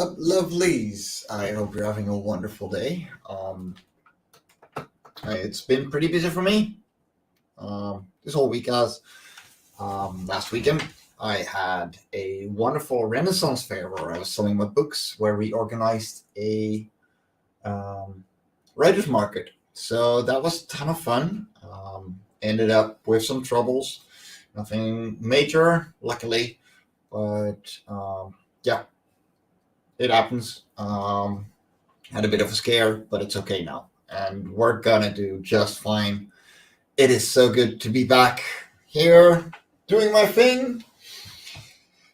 up, lovelies? I hope you're having a wonderful day. It's been pretty busy for me. This whole week, as last weekend, I had a wonderful Renaissance fair where I was selling my books, where we organized a writers' market. So that was a ton of fun. Ended up with some troubles, nothing major, luckily, but yeah, it happens. Had a bit of a scare, but it's okay now. And we're gonna do just fine. It is so good to be back here doing my thing.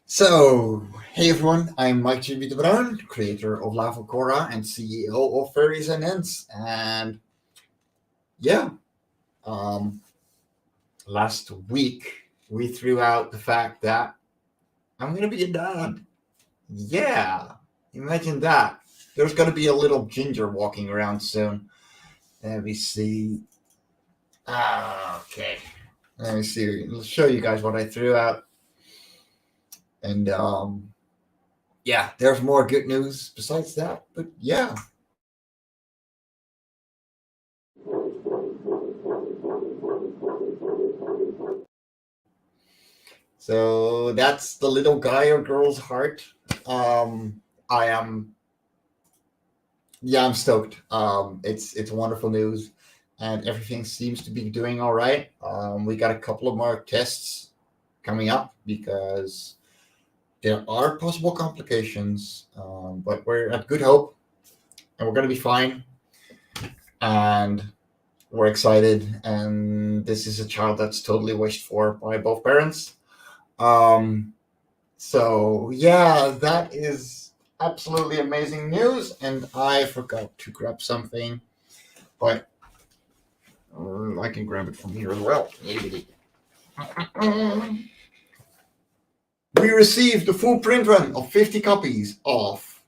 So, hey everyone, I'm Mike G. de Bruin, creator of Life On Cora and CEO of Fairies and Ends. And yeah, last week we threw out the fact that I'm gonna be a dad. Yeah, imagine that. There's gonna be a little ginger walking around soon. Let me see. Okay. Let me see. I'll show you guys what I threw out. And yeah, there's more good news besides that. But yeah. So that's the little guy or girl's heart. I am. Yeah, I'm stoked. It's wonderful news, and everything seems to be doing all right. We got a couple of more tests coming up because there are possible complications, but we're at good hope, and we're going to be fine. And we're excited, and this is a child that's totally wished for by both parents. So yeah, that is absolutely amazing news, and I forgot to grab something, but I can grab it from here as well. We received the full print run of 50 copies of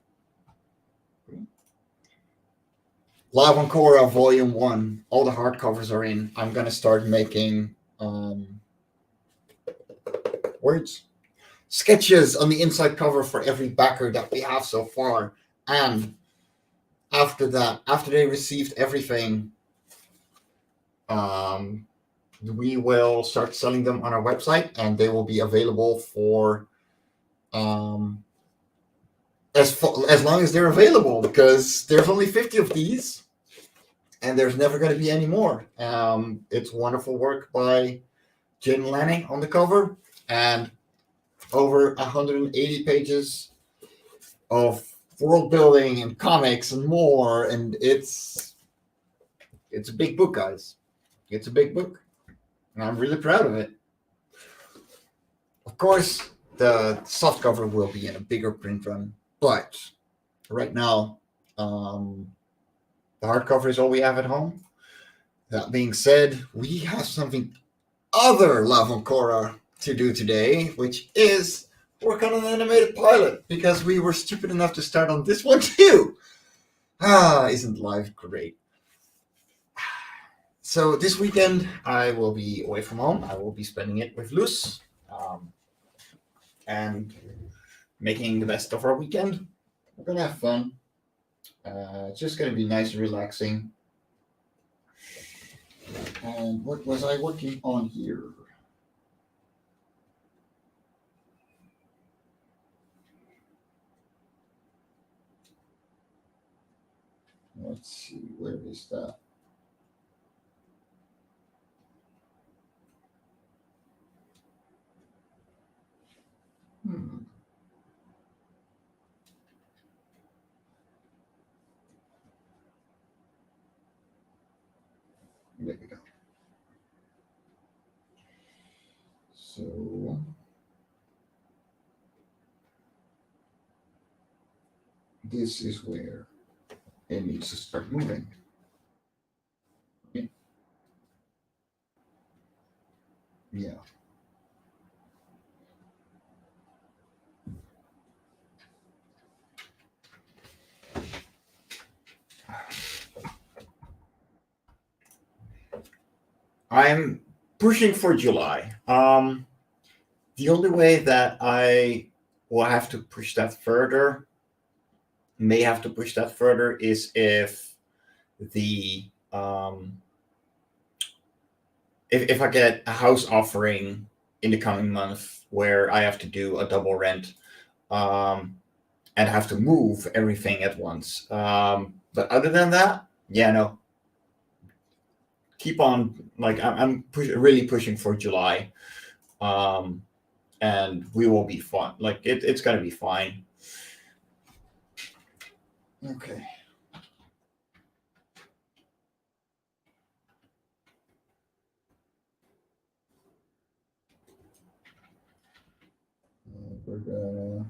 Life On Cora Volume 1. All the hardcovers are in. I'm going to start making sketches on the inside cover for every backer that we have so far. And after that, after they received everything, we will start selling them on our website, and they will be available for as long as they're available, because there's only 50 of these, and there's never going to be any more. It's wonderful work by Jen Lanning on the cover, and over 180 pages of world building and comics and more, and it's a big book, guys. It's a big book, and I'm really proud of it. Of course, the softcover will be in a bigger print run, but right now, the hardcover is all we have at home. That being said, we have something other Life On Cora to do today, which is work on an animated pilot, because we were stupid enough to start on this one too. Isn't life great? So this weekend I will be away from home. I will be spending it with Luz, and making the best of our weekend. We're gonna have fun. It's just gonna be nice and relaxing. And what was I working on here? Let's see, where is that? There we go. So this is where it needs to start moving. Yeah. I'm pushing for July. The only way that I will have to push that further may have to push that further is if the if I get a house offering in the coming month where I have to do a double rent, um, and have to move everything at once. But other than that, yeah, no, keep on. Like really pushing for July, um, and we will be fine. Like it's gonna be fine. Okay. We're gonna.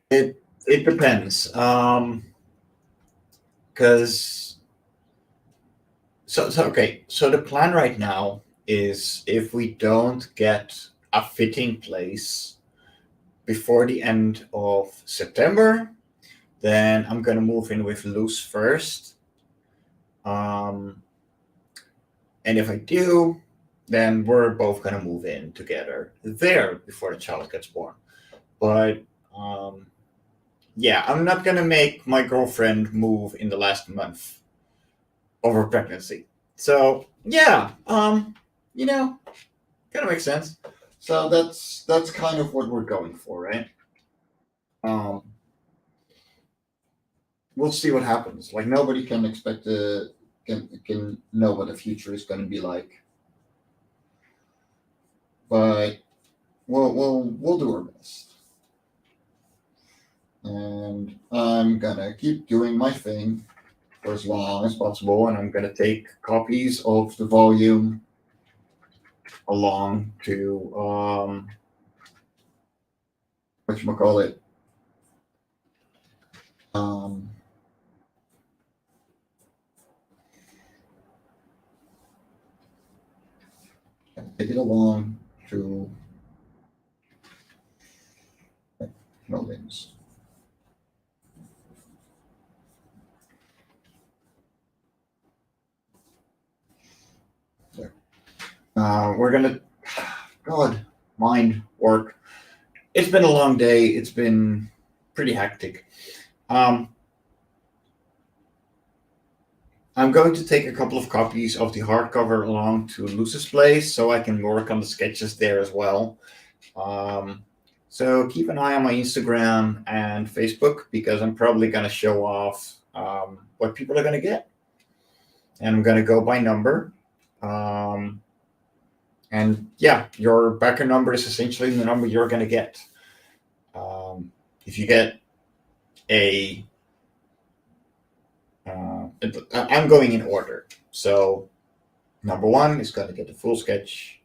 It depends. Because so okay. So the plan right now is if we don't get a fitting place before the end of September, then I'm gonna move in with Luz first. Um, and if I do, then we're both gonna move in together there before the child gets born. But um, yeah, I'm not gonna make my girlfriend move in the last month of her pregnancy. So yeah, you know, kind of makes sense. So that's kind of what we're going for, right? Um, we'll see what happens. Like nobody can expect to can know what the future is going to be like, but we'll do our best. And I'm gonna keep doing my thing for as long as possible, and I'm gonna take copies of the volume along to what you call it. Um, take it along to buildings. There. We're gonna, God, mind work. It's been a long day. It's been pretty hectic. Um, I'm going to take a couple of copies of the hardcover along to Luce's place so I can work on the sketches there as well. Um, so keep an eye on my Instagram and Facebook because I'm probably going to show off what people are going to get. And I'm going to go by number. Um, and yeah, your backer number is essentially the number you're going to get. If you get a I'm going in order. So number one is going to get the full sketch.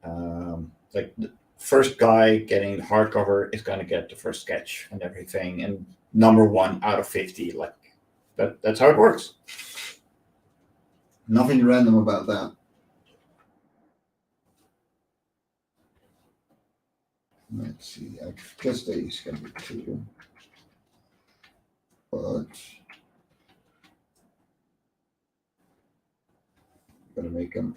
Like the first guy getting the hardcover is going to get the first sketch and everything. And number one out of 50, like That's how it works. Nothing random about that. Let's see. I guess they can be two, but gotta make them.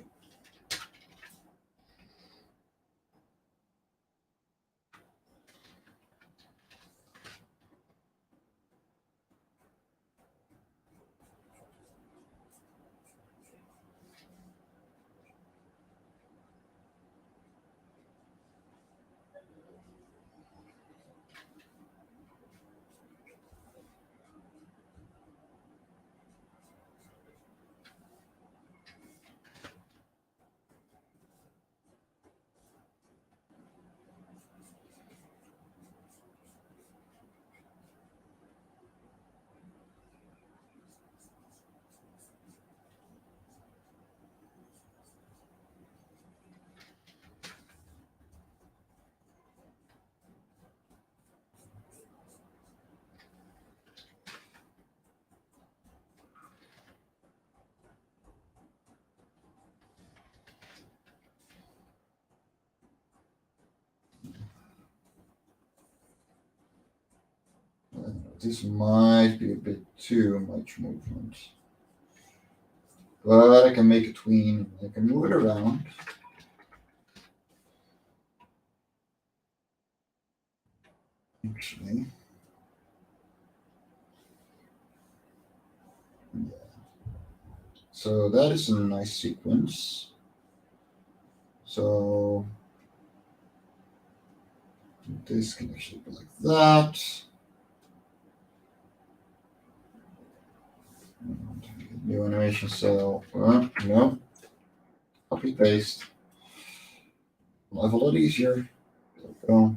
This might be a bit too much movement, but I can make a tween. I can move it around. Actually, yeah. So that is a nice sequence. So this can actually be like that. New animation cell. No. Copy paste. Life a lot easier. There we go.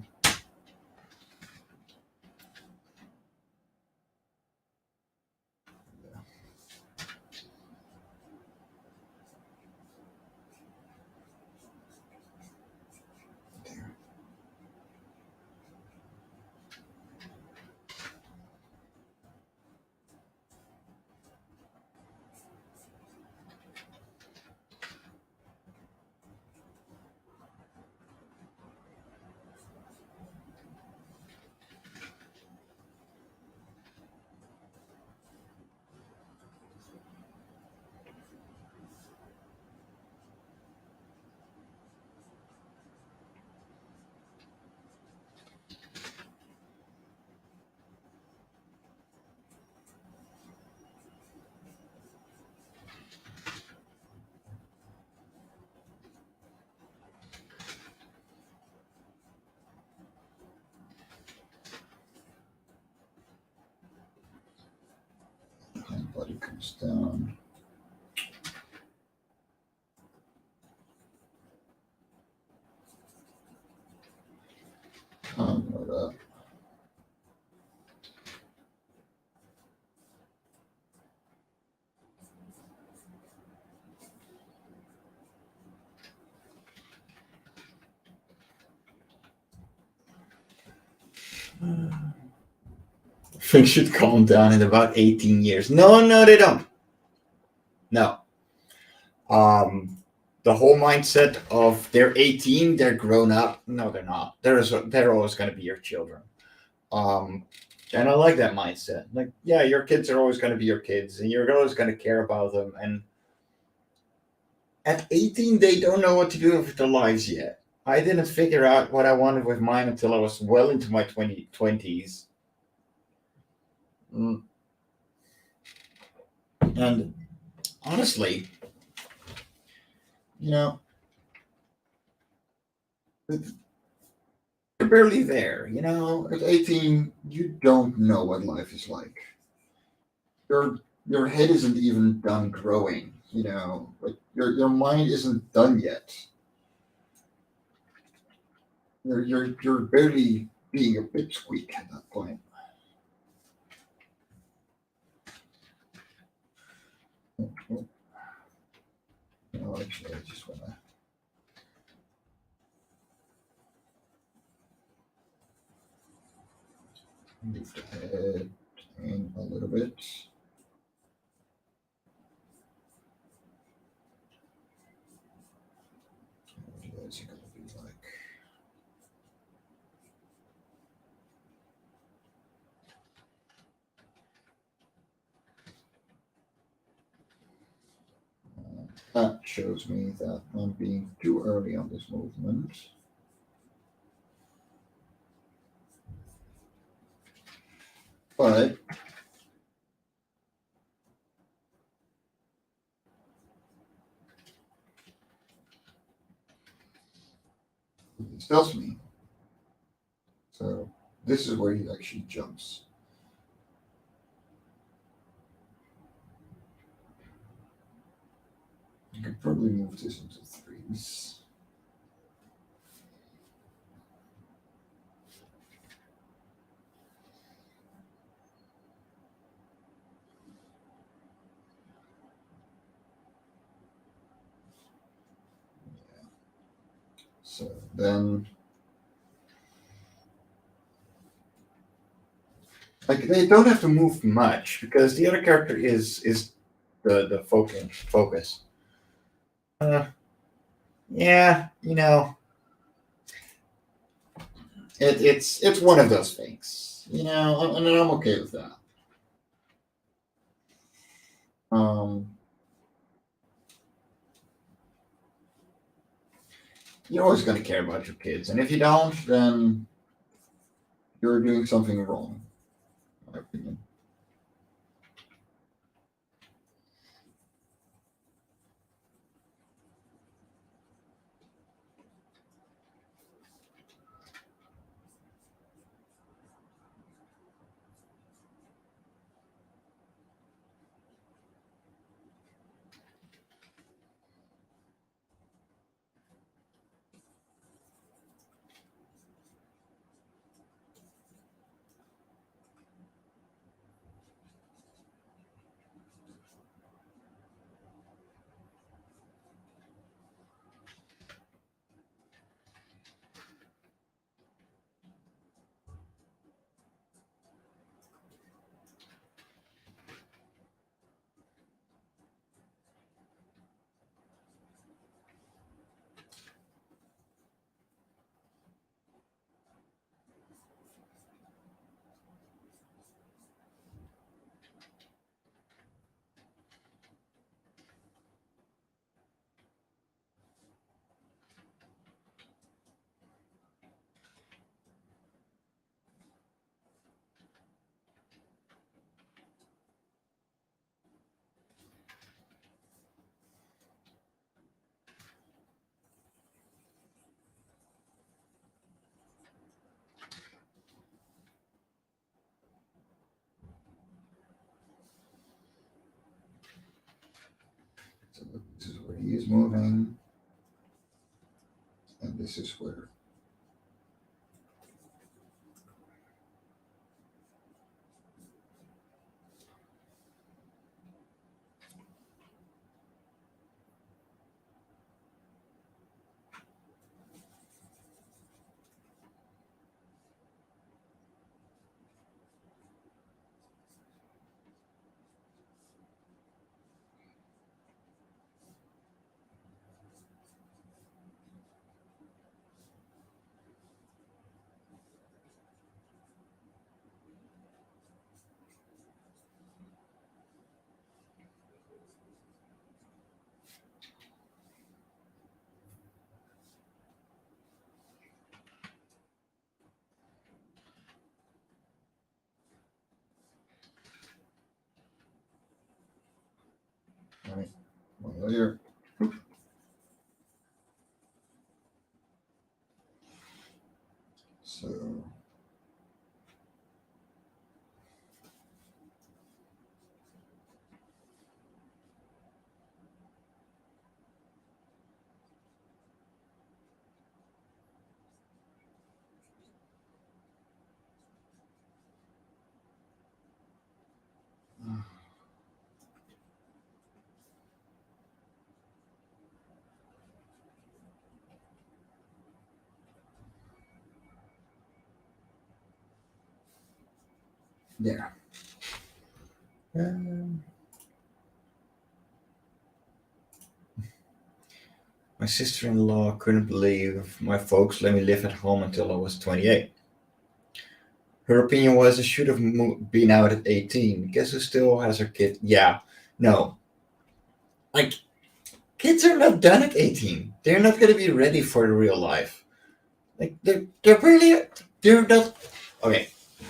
Body comes down. Like that. Things should calm down in about 18 years. No, they don't. No. The whole mindset of they're 18, they're grown up. No, they're not. They're always going to be your children. And I like that mindset. Like, yeah, your kids are always going to be your kids, and you're always going to care about them. And at 18, they don't know what to do with their lives yet. I didn't figure out what I wanted with mine until I was well into my 20s. And honestly, you know, you're barely there. At 18, you don't know what life is like. Your head isn't even done growing. Like your mind isn't done yet. You're barely being a pipsqueak at that point. No, actually, I just want to move the head in a little bit. is he gonna be like? That shows me that I'm being too early on this movement. But it tells me. So this is where he actually jumps. You could probably move this into threes. Yeah. So then, like, they don't have to move much because the other character is the focus. Yeah, it's one of those things, and I'm okay with that. You're always going to care about your kids, and if you don't, then you're doing something wrong, in my opinion. So this is where he is moving, and this is where. All right, well, here. So. Yeah. My sister-in-law couldn't believe my folks let me live at home until I was 28. Her opinion was I should have been out at 18. Guess who still has her kid? Yeah, no. Like, kids are not done at 18. They're not going to be ready for the real life. Like, they're really, they're not. Okay,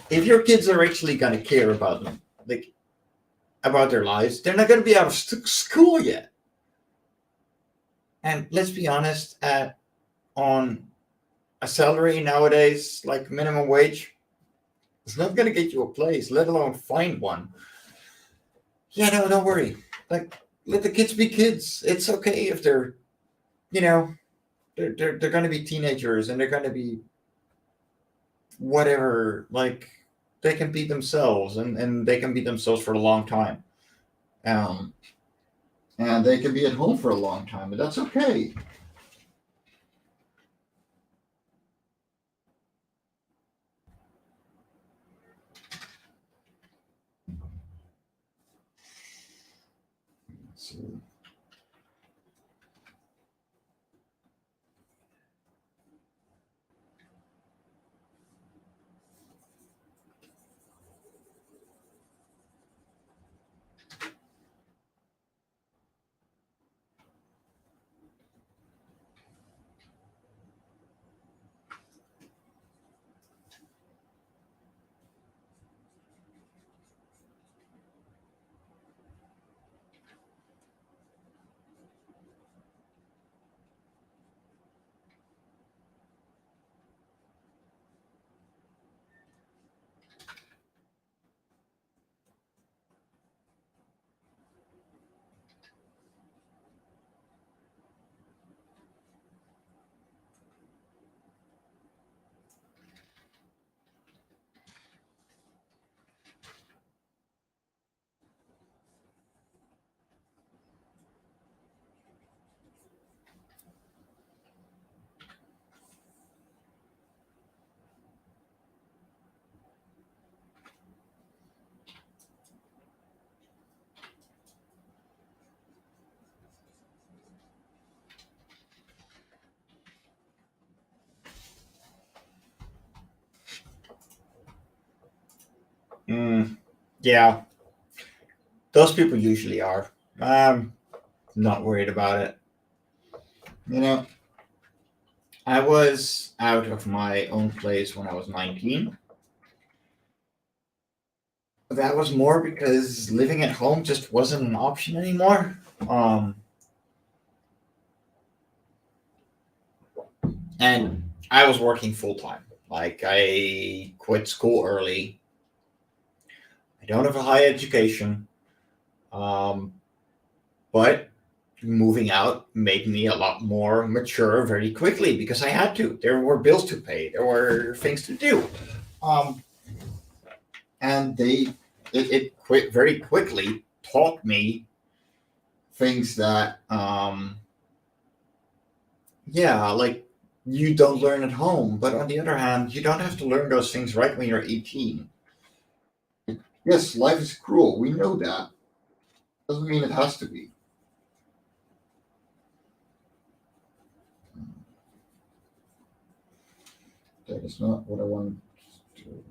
if your kids are actually going to care about them, like, about their lives, they're not going to be out of school yet. And let's be honest, on a salary nowadays, like minimum wage, it's not going to get you a place, let alone find one. Yeah, no, don't worry. Like, let the kids be kids. It's okay if they're, you know, they're going to be teenagers and they're going to be whatever. Like, they can be themselves and they can be themselves for a long time. Um, and they can be at home for a long time, but that's okay. So, yeah, those people usually are. I'm not worried about it. You know, I was out of my own place when I was 19. That was more because living at home just wasn't an option anymore. Um, and I was working full time. Like, I quit school early. I don't have a high education. Um, but moving out made me a lot more mature very quickly because I had to. There were bills to pay. There were things to do. Um, and it very quickly taught me things that yeah, like, you don't learn at home, but on the other hand, you don't have to learn those things right when you're 18. Yes, life is cruel, we know that. Doesn't mean it has to be. That is not what I want to.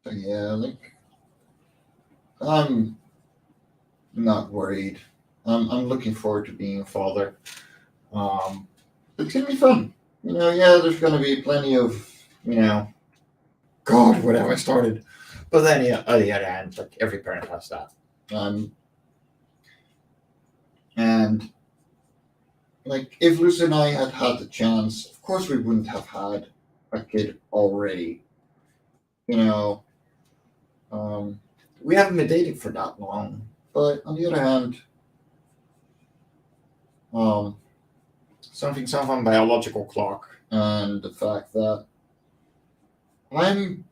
So yeah, like, I'm not worried. I'm looking forward to being a father. Um, it's gonna be fun. Yeah, there's gonna be plenty of, you know, God, what have I started? But then, yeah, on the other hand, like, every parent has that. Um, and like, if Lucy and I had had the chance, of course we wouldn't have had a kid already. You know, um, we haven't been dating for that long. But on the other hand, um, something biological clock and the fact that I'm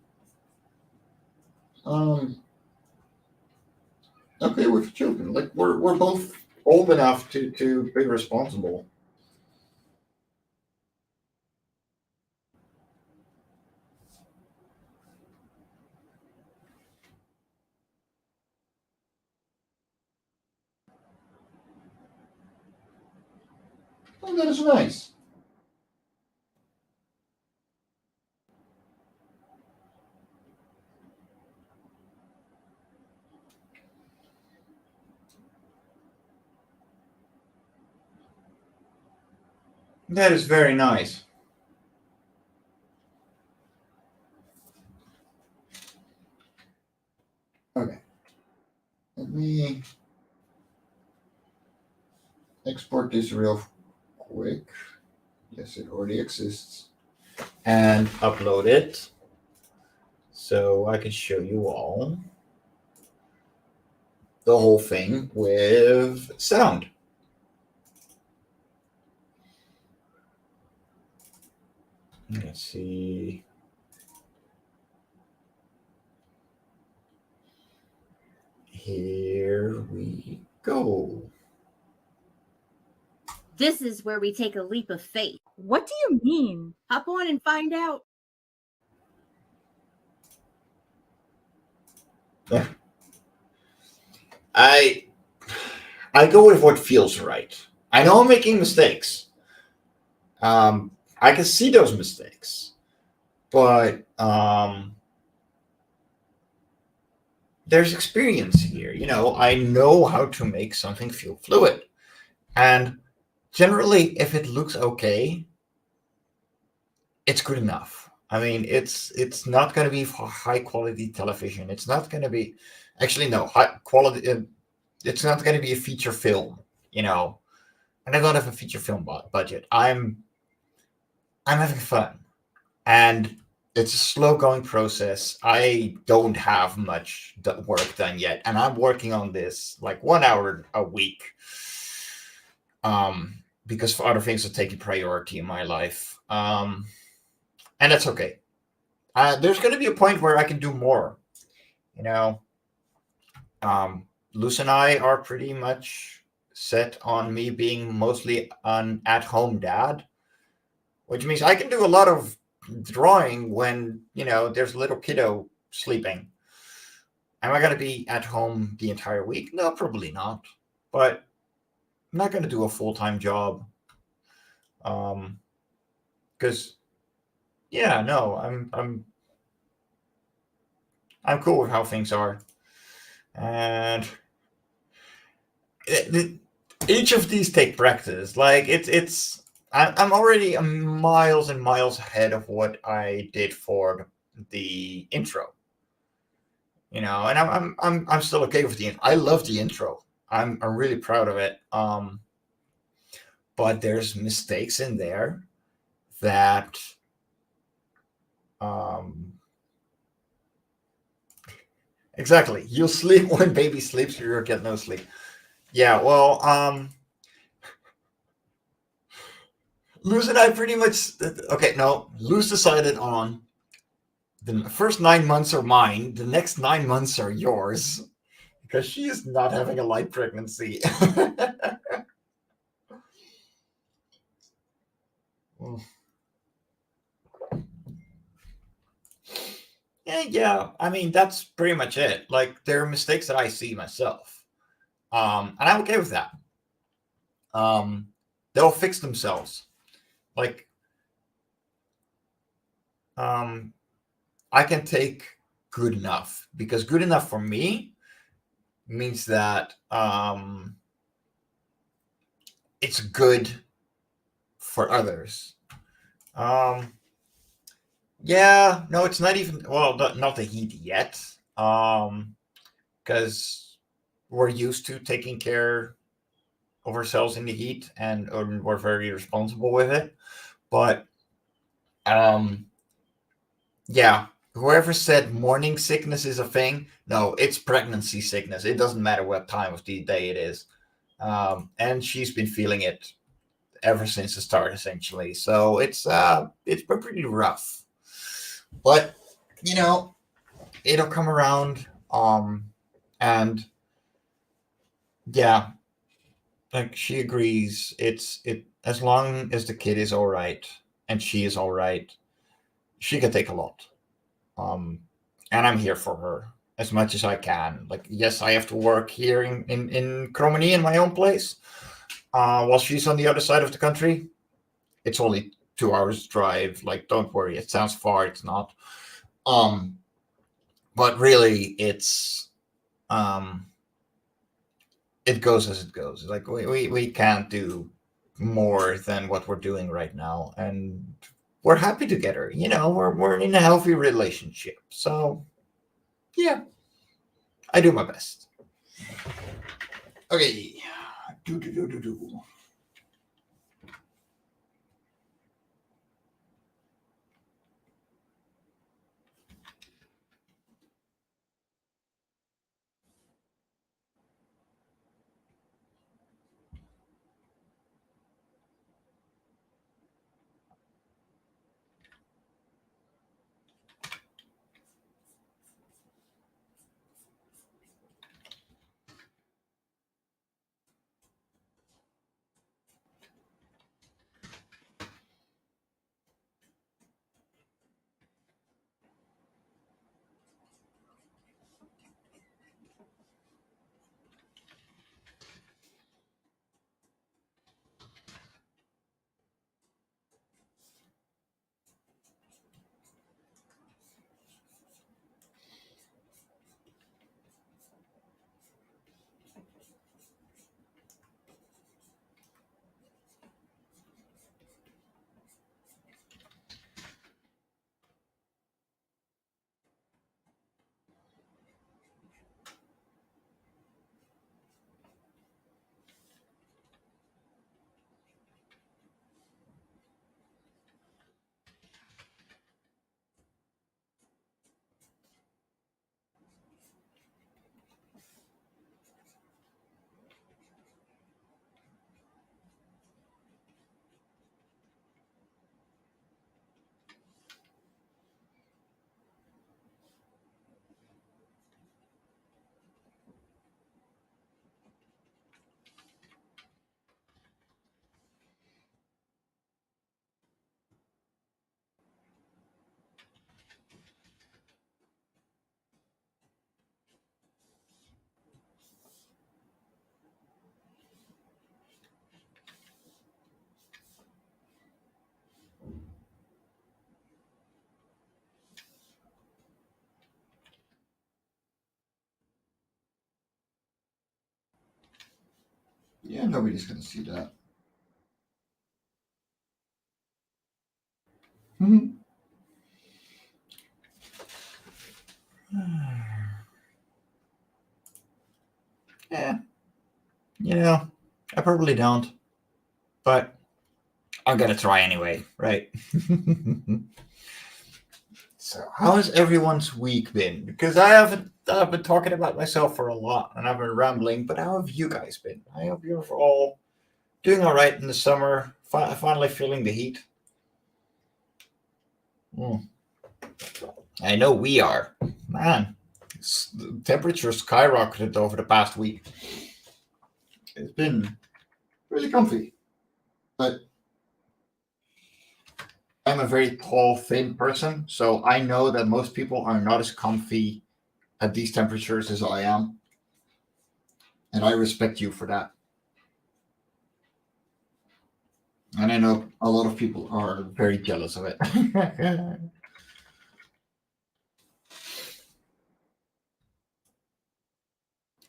um okay with children. Like we're both old enough to be responsible. Oh, that is nice. That is very nice. Okay, let me export this real quick. Yes, it already exists. And upload it so I can show you all the whole thing with sound. Let's see. Here we go. This is where we take a leap of faith. What do you mean? Hop on and find out. I go with what feels right. I know I'm making mistakes. I can see those mistakes, but there's experience here. You know, I know how to make something feel fluid, and generally, if it looks okay, it's good enough. I mean, it's not going to be for high quality television. It's not going to be, actually no, high quality. It's not going to be a feature film. You know, and I don't have a feature film budget. I'm having fun, and it's a slow going process. I don't have much work done yet, and I'm working on this like 1 hour a week, because for other things are taking priority in my life, and that's okay. There's going to be a point where I can do more. You know, Luce and I are pretty much set on me being mostly an at-home dad, which means I can do a lot of drawing when, you know, there's a little kiddo sleeping. Am I going to be at home the entire week? No, probably not. But I'm not going to do a full-time job. Because, yeah, no, I'm cool with how things are, and each of these take practice. Like I'm already miles and miles ahead of what I did for the intro. You know, and I'm still okay with the. I love the intro. I'm really proud of it. But there's mistakes in there that exactly. You'll sleep when baby sleeps, you'll get no sleep. Yeah, well, Luz and I pretty much okay. No, Luz decided on the first 9 months are mine. The next 9 months are yours because she is not having a light pregnancy. Yeah, I mean that's pretty much it. Like there are mistakes that I see myself, and I'm okay with that. They'll fix themselves. Like, I can take good enough because good enough for me means that it's good for others. Yeah, no, it's not even well, not the heat yet, because we're used to taking care of ourselves in the heat, and we're very responsible with it. But yeah, whoever said morning sickness is a thing, no, it's pregnancy sickness. It doesn't matter what time of the day it is. And she's been feeling it ever since the start, essentially. So it's been pretty rough. But you know, it'll come around. And yeah, like she agrees. It as long as the kid is all right and she is all right, she can take a lot. Um, and I'm here for her as much as I can. Like, yes, I have to work here in Cromony in my own place, while she's on the other side of the country. It's only 2 hours drive. Like, don't worry, it sounds far. It's not. Um, but really, um, it goes as it goes. Like we can't do more than what we're doing right now, and we're happy together. You know, we're in a healthy relationship. So yeah, I do my best. Okay. Do. Yeah, nobody's gonna see that. Mhm. Yeah, you know, I probably don't, but I'm gonna try anyway, right? So, how has everyone's week been? Because I've been talking about myself for a lot, and I've been rambling. But how have you guys been? I hope you're all doing all right in the summer. Finally feeling the heat. Mm, I know we are, man. The temperature skyrocketed over the past week. It's been really comfy, but I'm a very tall, thin person, so I know that most people are not as comfy at these temperatures as I am, and I respect you for that. And I know a lot of people are very jealous of it.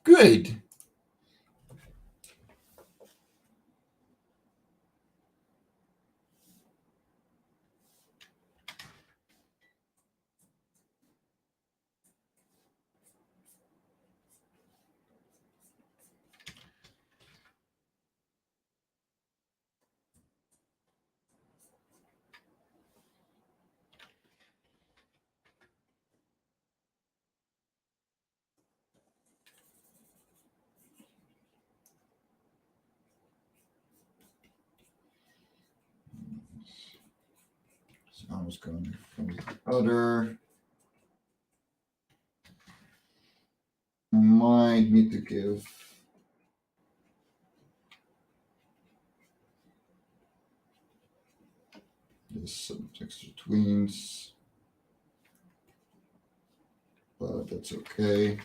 Good. I was going from the other. I might need to give this some extra tweens, but that's okay.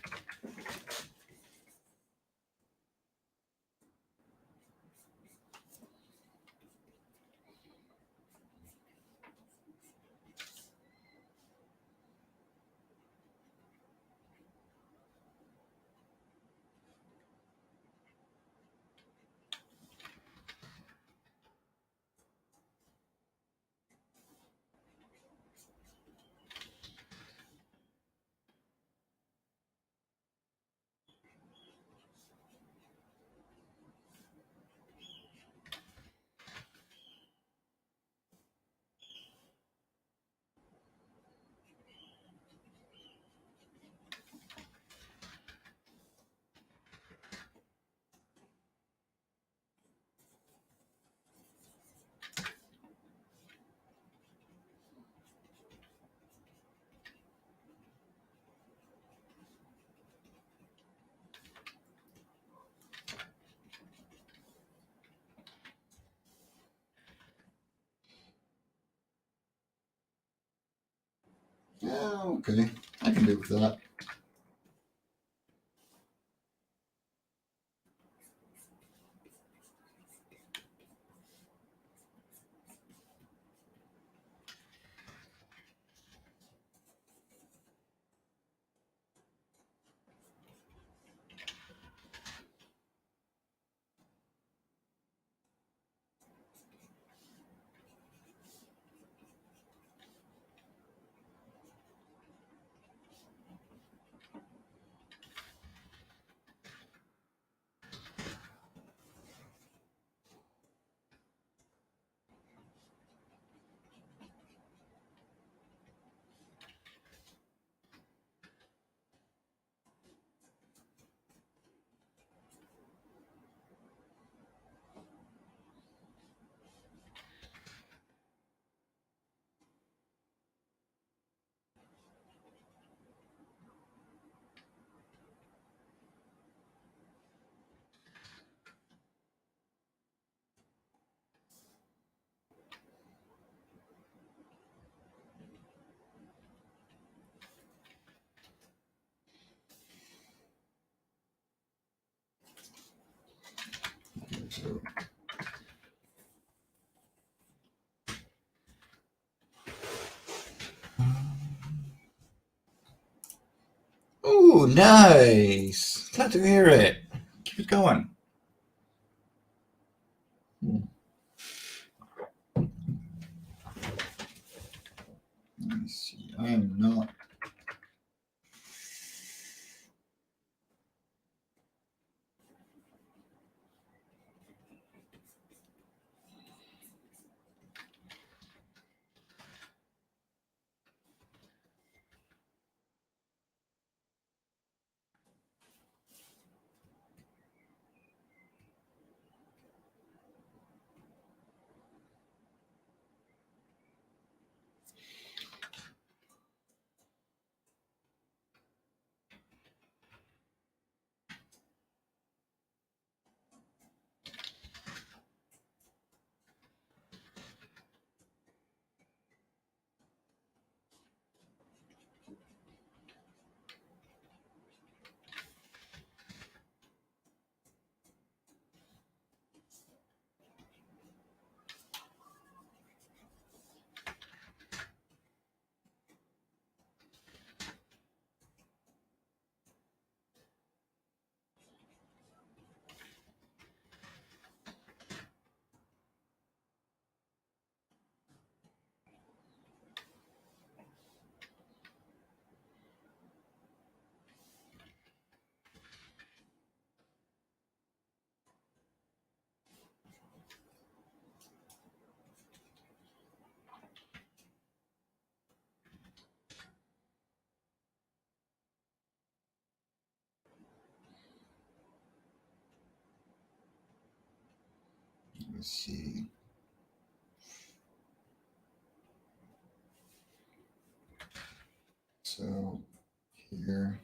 Yeah, okay. I can do with that. So. Oh, nice! Glad to hear it. Keep it going. Let me see. I am not. Let's see. So here.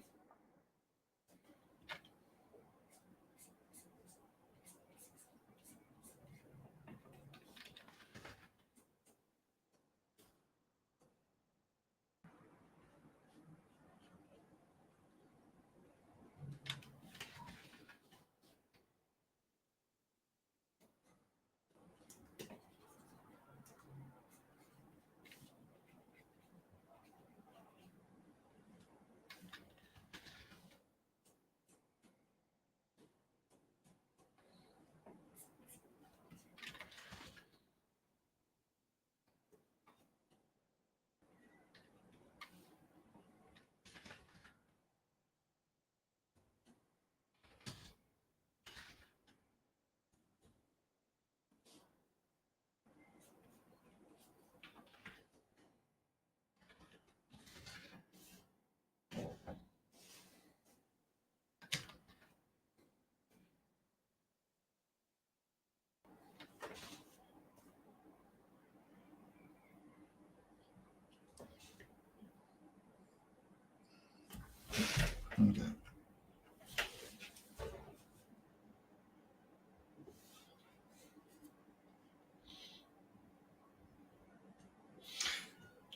Okay.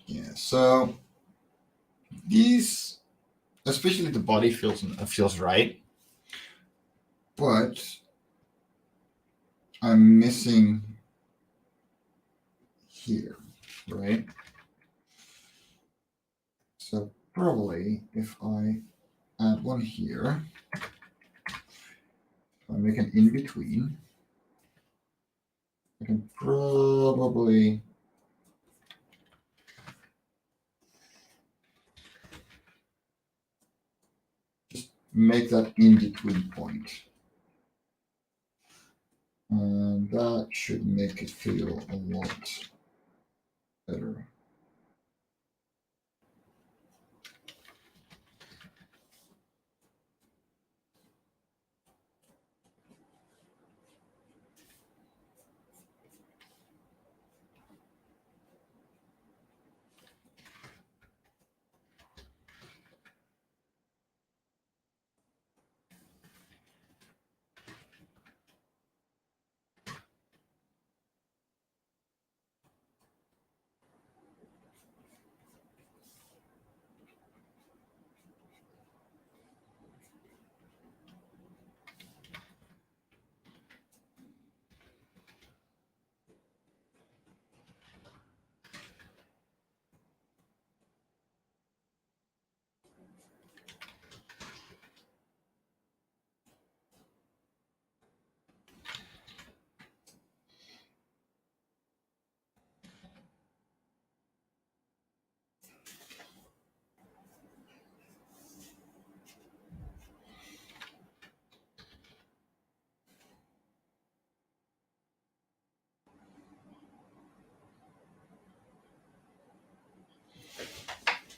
Yeah, so these, especially the body feels right, but I'm missing here, right? So probably if I add one here, I make an in between, I can probably just make that in between point. And that should make it feel a lot better.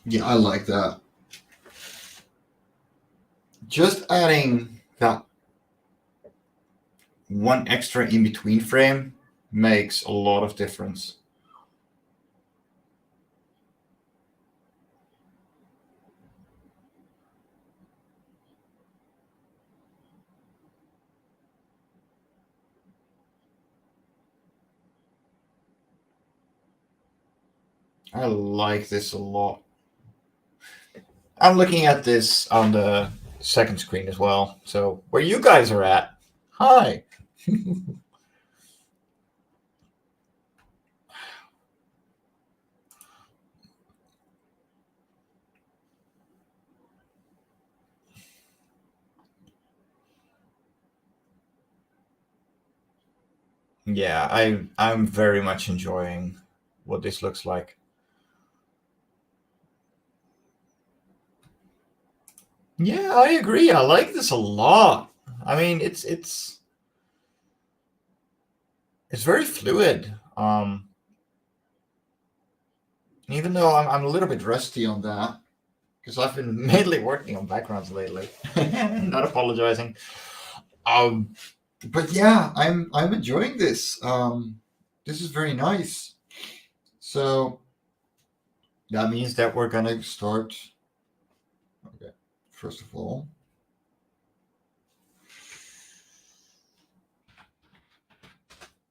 Yeah, I like that. Just adding that one extra in between frame makes a lot of difference. I like this a lot. I'm looking at this on the second screen as well. So where you guys are at, hi. Yeah, I'm very much enjoying what this looks like. Yeah, I agree. I like this a lot. I mean, it's very fluid. Even though I'm a little bit rusty on that because I've been mainly working on backgrounds lately. Not apologizing. But yeah, I'm enjoying this. This is very nice. So that means that we're gonna start Okay, first of all,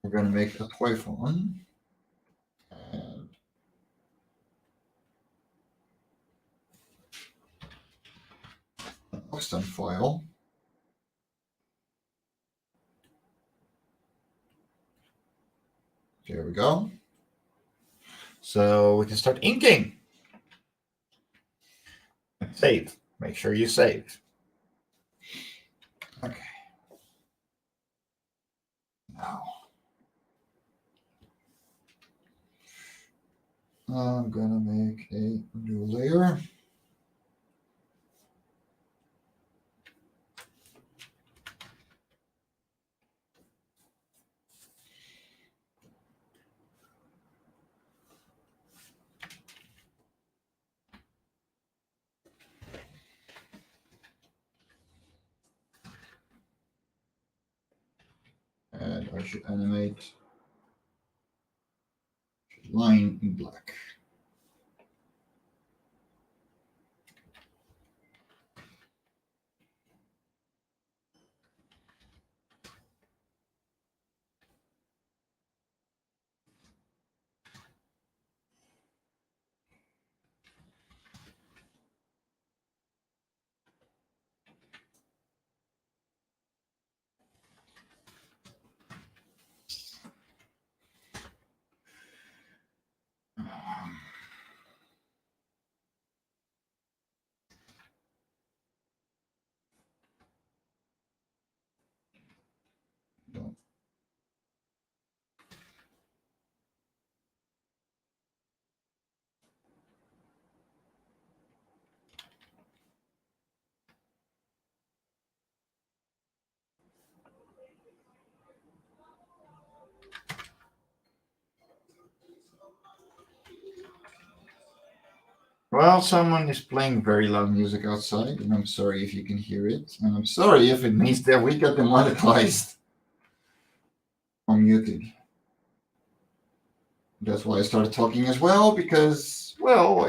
we're going to make a toy phone and an Oxten file. There we go. So we can start inking. Save. Make sure you save. Okay. Now I'm gonna make a new layer. And I should animate line in black. Don't. Well, someone is playing very loud music outside, and I'm sorry if you can hear it. And I'm sorry if it means that we get demonetized or muted. That's why I started talking as well, because, well,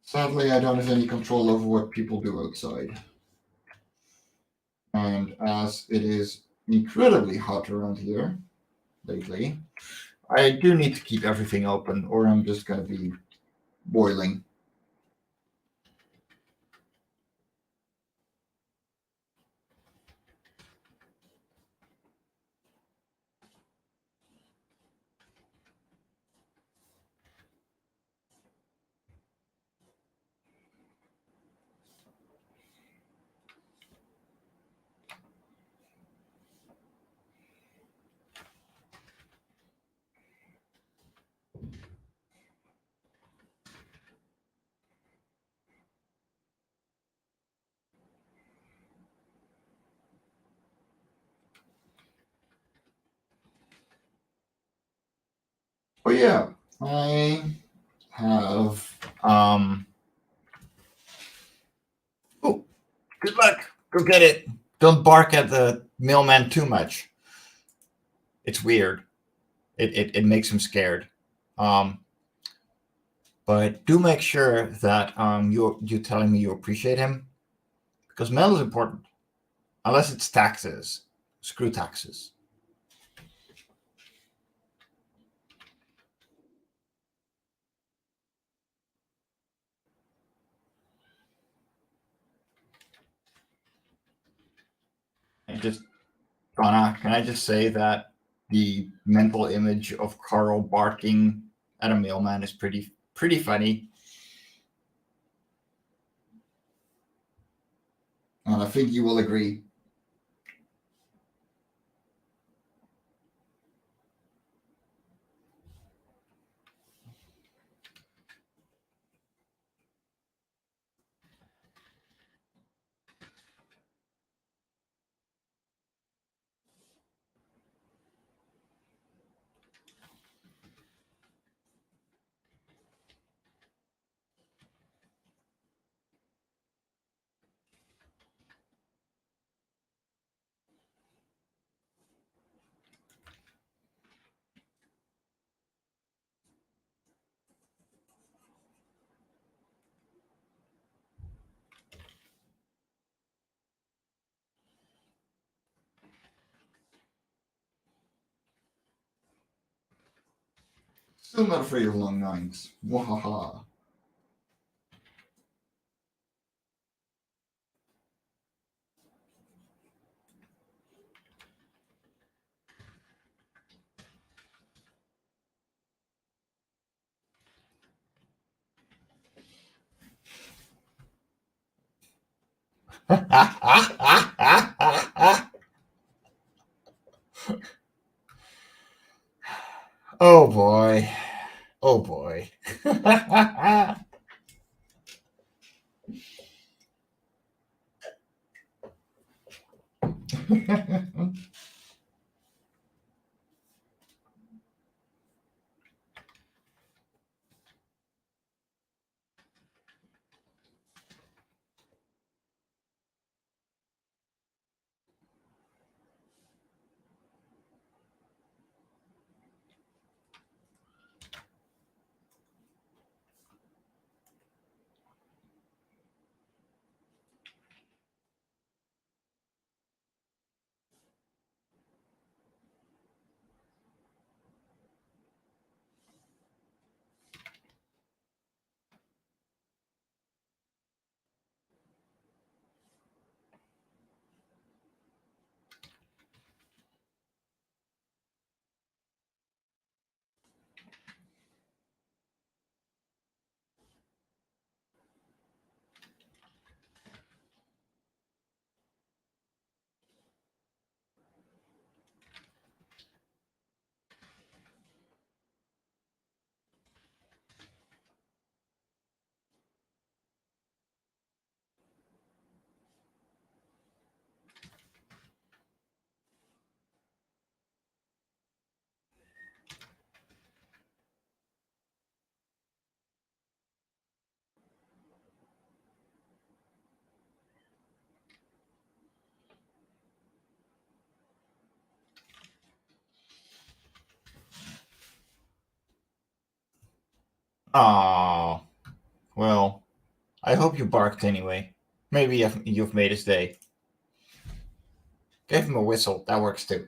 sadly, I don't have any control over what people do outside. And as it is incredibly hot around here lately, I do need to keep everything open, or I'm just going to be boiling. Oh yeah, I have oh, good luck. Go get it. Don't bark at the mailman too much. It's weird. It makes him scared. Um but do make sure that you telling me you appreciate him, because mail is important. Unless it's taxes. Screw taxes. And just Donna, can I just say that the mental image of Carl barking at a mailman is pretty funny. And I think you will agree. Still not afraid of long nights. Wahaha. Oh boy. Oh boy. Oh, well, I hope you barked anyway. Maybe you've made his day. Give him a whistle. That works too.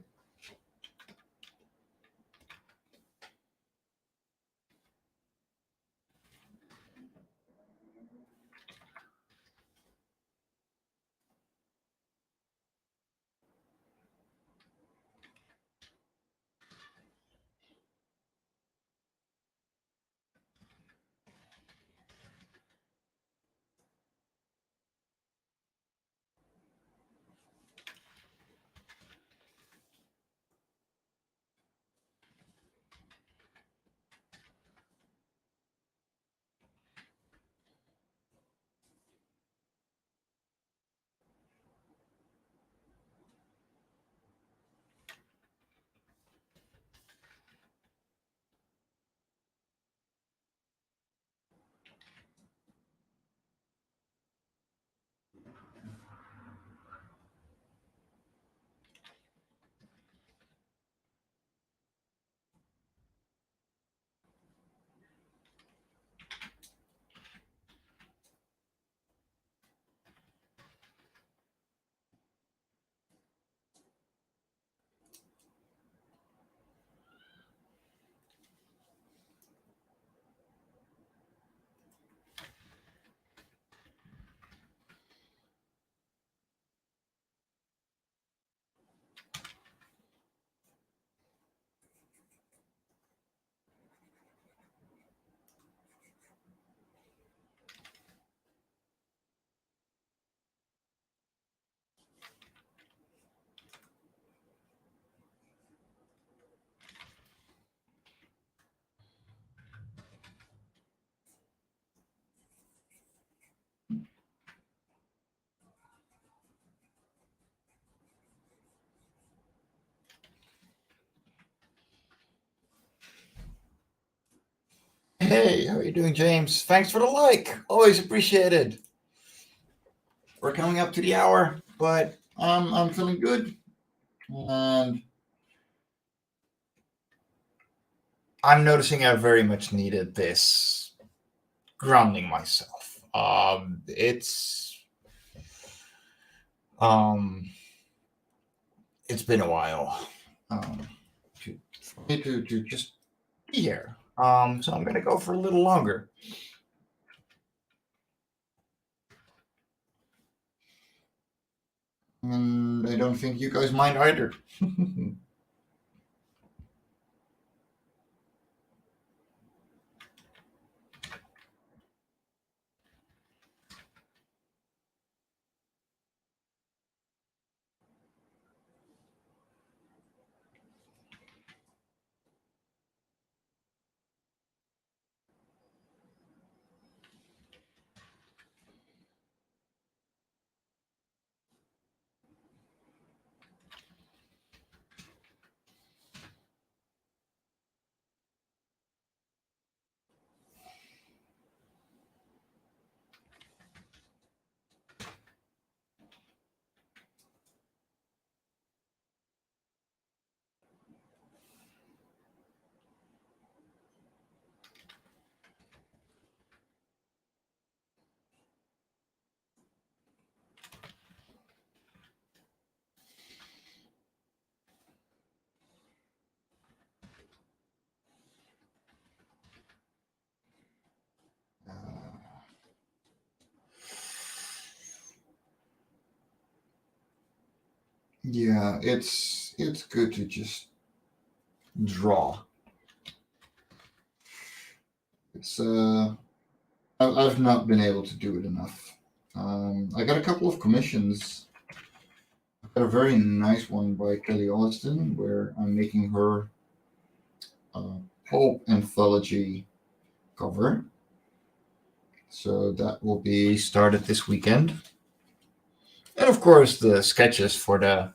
Hey, how are you doing, James? Thanks for the like. Always appreciated. We're coming up to the hour, but I'm feeling good, and I'm noticing I very much needed this grounding myself. Um, it's been a while. For me to just be here So I'm gonna go for a little longer. And I don't think you guys mind either. Yeah, it's good to just draw. It's I've not been able to do it enough. I got a couple of commissions. I got a very nice one by Kelly Austin where I'm making her pulp anthology cover. So that will be started this weekend. And of course the sketches for the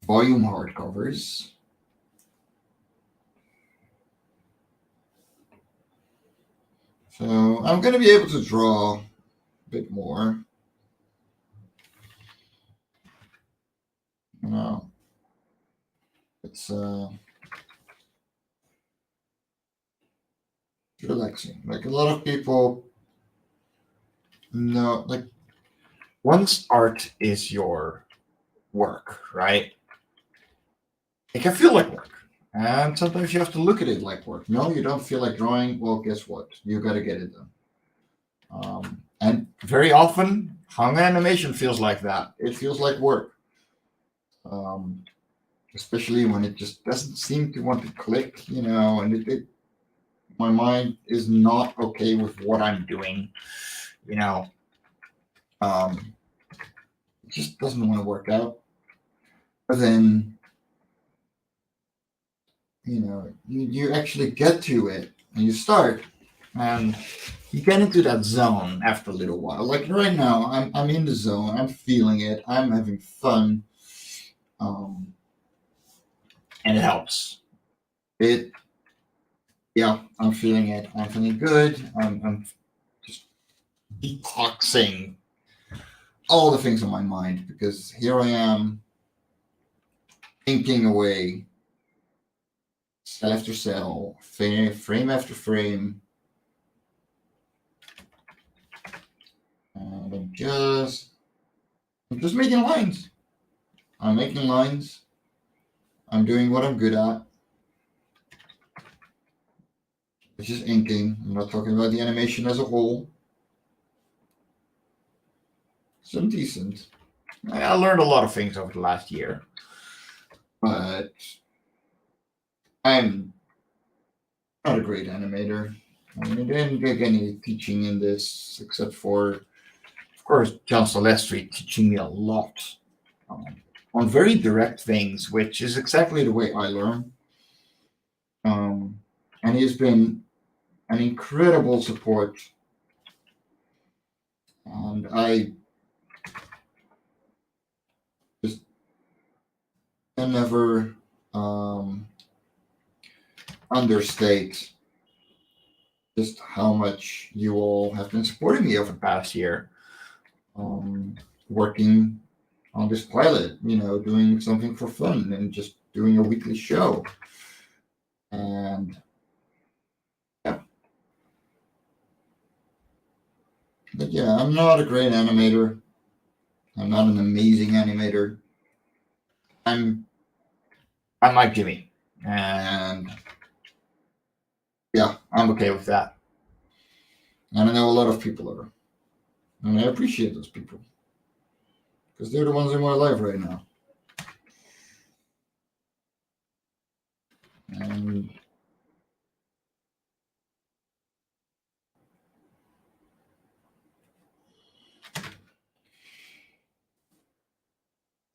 volume hardcovers. So I'm going to be able to draw a bit more. You know, it's relaxing. Like a lot of people know, like once art is your work, right? It can feel like work. And sometimes you have to look at it like work. No, you don't feel like drawing. Well, guess what? You got to get it done. And very often, hung animation feels like that. It feels like work. Especially when it just doesn't seem to want to click, and my mind is not okay with what I'm doing, you know. It just doesn't want to work out. But then, you actually get to it and you start and you get into that zone after a little while. Like right now, I'm in the zone. I'm feeling it. I'm having fun, and it helps. Yeah, I'm feeling it. I'm feeling good. I'm just detoxing all the things on my mind because here I am inking away cell after cell, frame after frame, and I'm just making lines. I'm making lines. I'm doing what I'm good at, which is inking. I'm not talking about the animation as a whole. Some decent. I learned a lot of things over the last year, but I'm not a great animator. I mean, I didn't get any teaching in this except for, of course, John Celestri teaching me a lot on very direct things, which is exactly the way I learn. And he's been an incredible support. And I just can never understate just how much you all have been supporting me over the past year. Working on this pilot, doing something for fun and just doing a weekly show. And yeah. But yeah, I'm not a great animator. I'm not an amazing animator. I'm I'm like Jimmy, and yeah, I'm okay with that. And I know a lot of people are, and I appreciate those people because they're the ones in my life right now. And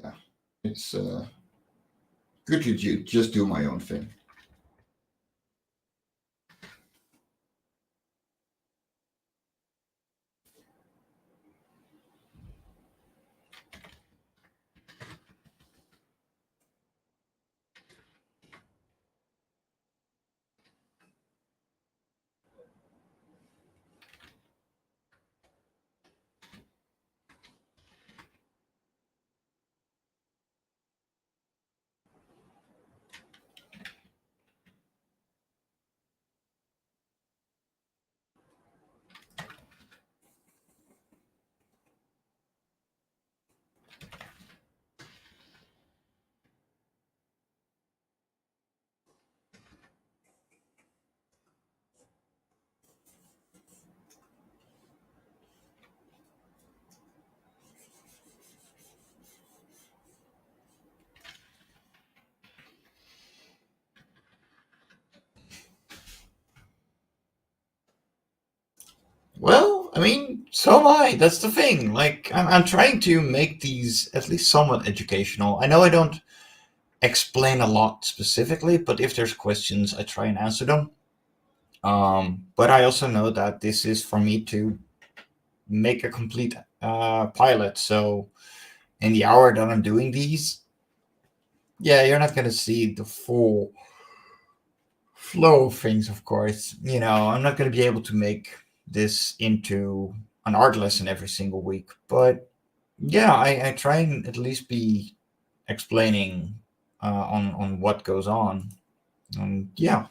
yeah, it's good to just do my own thing. Well, I mean, so am I. That's the thing. Like, I'm trying to make these at least somewhat educational. I know I don't explain a lot specifically, but if there's questions, I try and answer them. But I also know that this is for me to make a complete pilot. So in the hour that I'm doing these, yeah, you're not gonna see the full flow of things, of course. I'm not gonna be able to make this into an art lesson every single week, but yeah, I try and at least be explaining on what goes on, and yeah.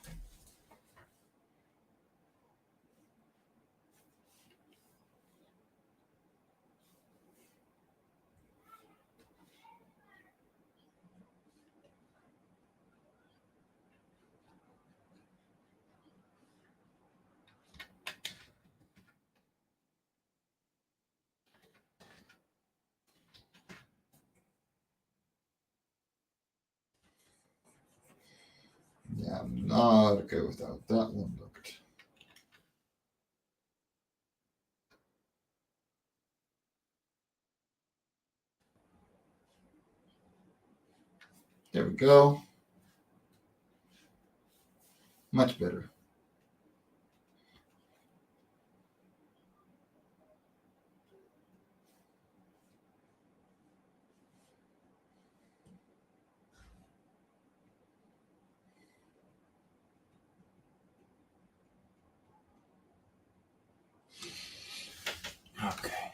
Yeah, I'm not okay with that. That one looked. There we go. Much better. Okay.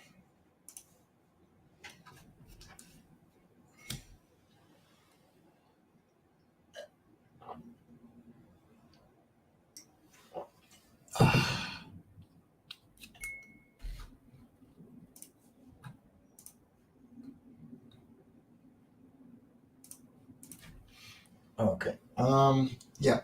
Okay. Yeah.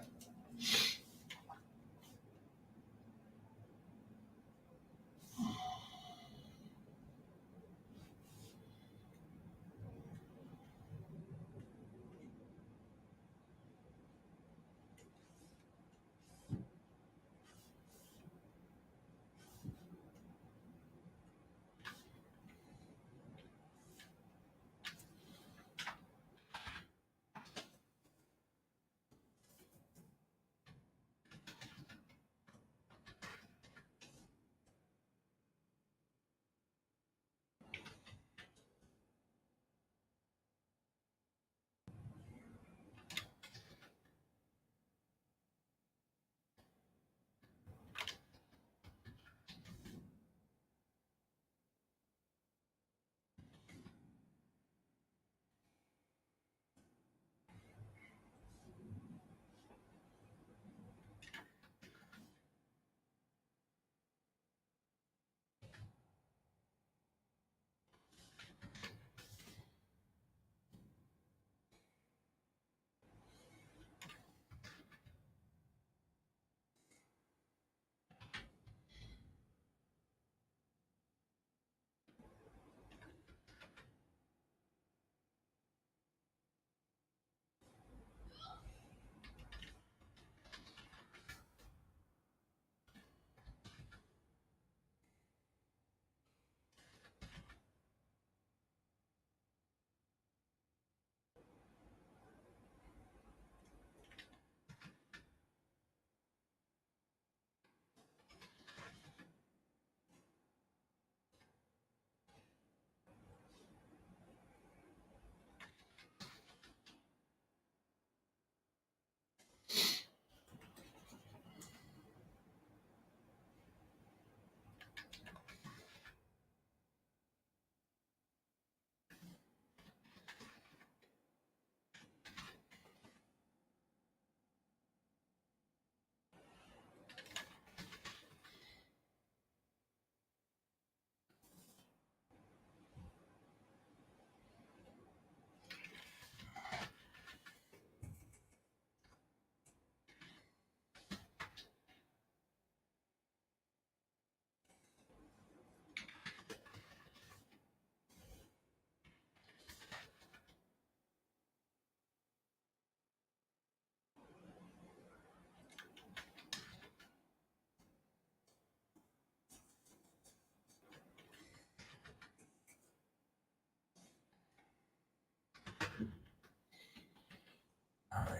All right.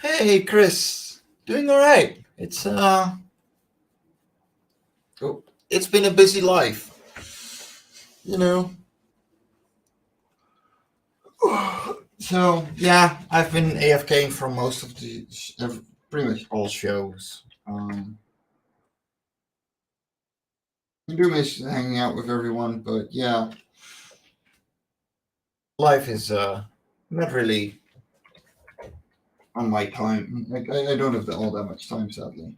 Hey, Chris. Doing all right. It's been a busy life. You know. So yeah, I've been AFKing for most of pretty much all shows. I do miss hanging out with everyone, but yeah, life is not really on my time. Like I don't have all that much time, sadly.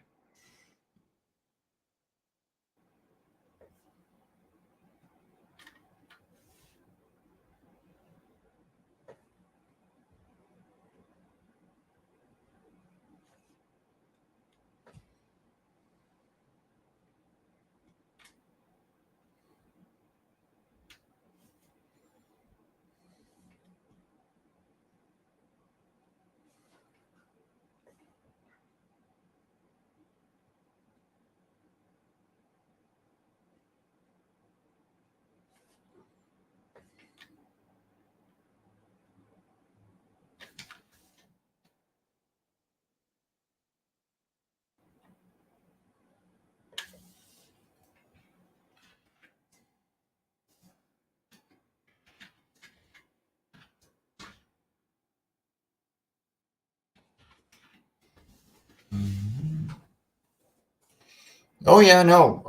Oh yeah, no.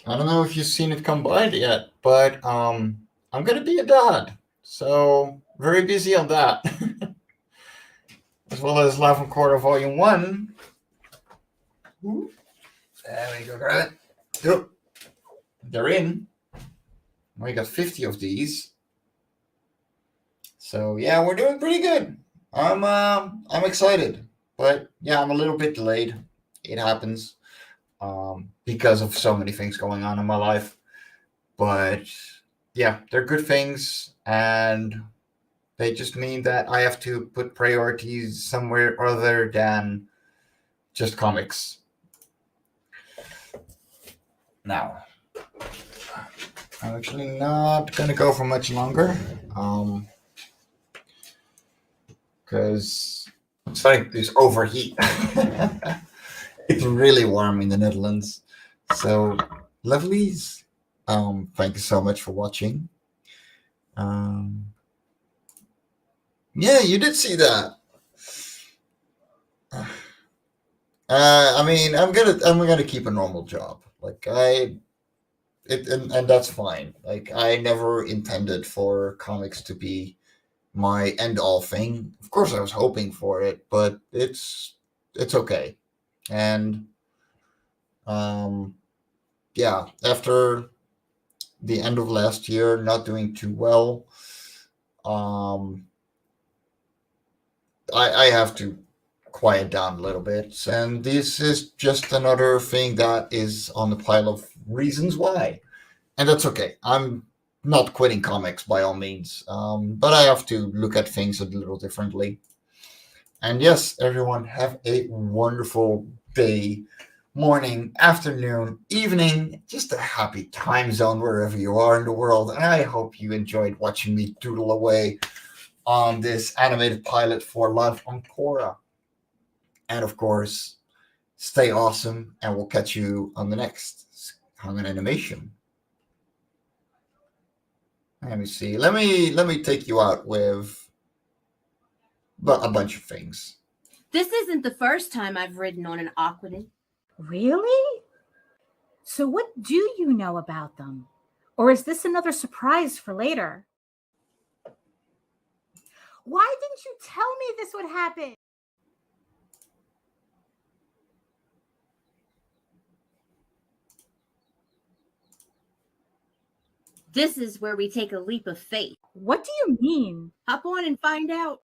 I don't know if you've seen it come by yet, but I'm gonna be a dad, so very busy on that, as well as Life On Cora Volume One. Ooh, there we go, grab it. Yep, they're in. We got 50 of these, so yeah, we're doing pretty good. I'm excited, but yeah, I'm a little bit delayed. It happens because of so many things going on in my life, but yeah, they're good things, and they just mean that I have to put priorities somewhere other than just comics. Now, I'm actually not gonna go for much longer, because it's like this overheat. It's really warm in the Netherlands. So, lovelies, thank you so much for watching. Yeah, you did see that. I mean, I'm gonna keep a normal job. And that's fine. Like I never intended for comics to be my end all thing. Of course, I was hoping for it, but it's okay. And um, yeah, after the end of last year, not doing too well, um, I have to quiet down a little bit. And this is just another thing that is on the pile of reasons why. And that's okay. I'm not quitting comics by all means, but I have to look at things a little differently. And yes, everyone, have a wonderful day, morning, afternoon, evening, just a happy time zone wherever you are in the world. And I hope you enjoyed watching me doodle away on this animated pilot for Life On Cora. And of course, stay awesome, and we'll catch you on the next Hung Animation. Let me see. Let me take you out with a bunch of things. This isn't the first time I've ridden on an Aquanin. Really? So what do you know about them? Or is this another surprise for later? Why didn't you tell me this would happen? This is where we take a leap of faith. What do you mean? Hop on and find out.